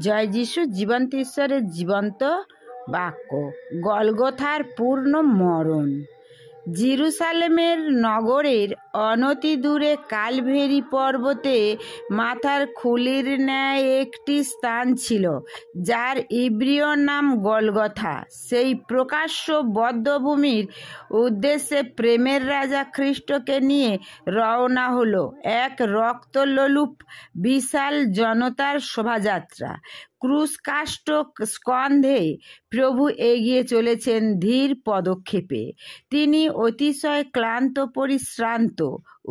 জয় যিশু জীবন্ত ঈশ্বরের জীবন্ত বাক্য। গলগথার পূর্ণ মরণ। জেরুসালেমের নগরের অনতি দূরে কালভেরি পর্বতে মাথার খুলির ন্যায় একটি স্থান ছিল, যার ইব্রীয় নাম গলগথা। সেই প্রকাশ্য বধ্যভূমির উদ্দেশ্যে প্রেমের রাজা খ্রিস্টকে নিয়ে রওনা হলো এক রক্তলোলুপ বিশাল জনতার শোভাযাত্রা। ক্রুশকাষ্ঠ স্কন্ধে প্রভু এগিয়ে চলেছেন ধীর পদক্ষেপে। তিনি অতিশয় ক্লান্ত পরিশ্রান্ত।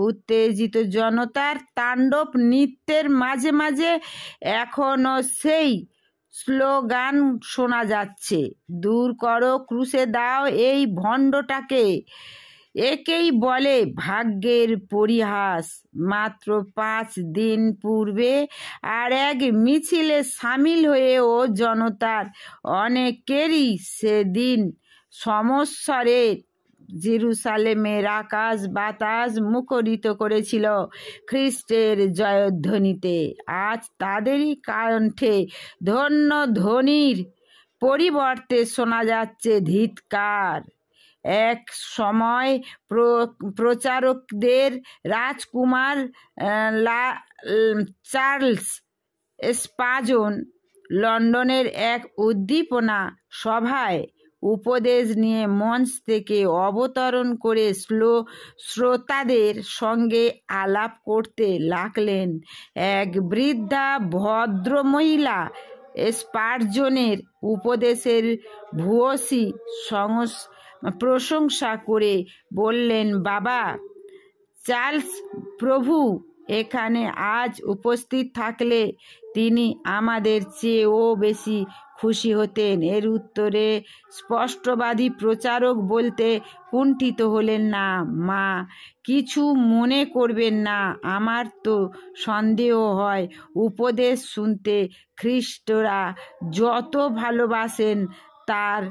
উত্তেজিত জনতার তাণ্ডব নৃত্যের মাঝে মাঝে এখনো সেই স্লোগান শোনা যাচ্ছে, দূর করো, ক্রুশে দাও এই ভণ্ডটাকে। একেই বলে ভাগ্যের পরিহাস। মাত্র 5 দিন পূর্বে আর এক মিছিলে সামিল হয়েও জনতার অনেকেরই সেদিন সমস্বরে জেরুসালেমের আকাশ বাতাস মুখরিত করেছিল খ্রিস্টের জয়ধ্বনিতে। আজ তাদেরই কণ্ঠে ধন্য ধ্বনির পরিবর্তে শোনা যাচ্ছে ধিৎকার। এক সময় প্রচারকদের রাজকুমার চার্লস স্পার্জন লন্ডনের এক উদ্দীপনা সভায় উপদেশ নিয়ে মঞ্চ থেকে অবতরণ করে শ্রোতাদের সঙ্গে আলাপ করতে লাগলেন। এক বৃদ্ধা ভদ্রমহিলা স্পার্জনের উপদেশের ভূয়সী প্রশংসা করে বললেন, বাবা চার্লস, প্রভু এখানে আজ উপস্থিত থাকলে তিনি আমাদের চেয়েও বেশি খুশি হতেন। এর উত্তরে স্পষ্টবাদী প্রচারক বলতে কুণ্ঠিত হলেন না, মা কিছু মনে করবেন না, আমার তো সন্দেহ হয় উপদেশ শুনতে খ্রিস্টরা যত ভালোবাসেন তার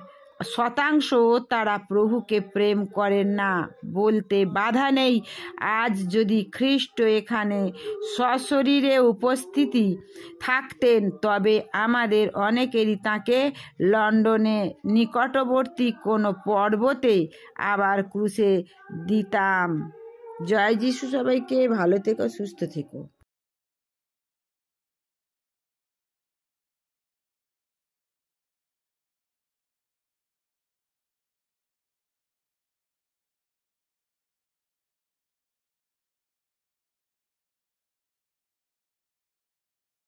শতাংশও তারা প্রভুকে প্রেম করেন না। বলতে বাধা নেই, আজ যদি খ্রিস্ট এখানে সশরীরে উপস্থিতি থাকতেন তবে আমাদের অনেকেরই তাঁকে লন্ডনে নিকটবর্তী কোনো পর্বতে আবার ক্রুশে দিতাম। জয় যিশু। সবাইকে ভালো থেকো, সুস্থ থেকো।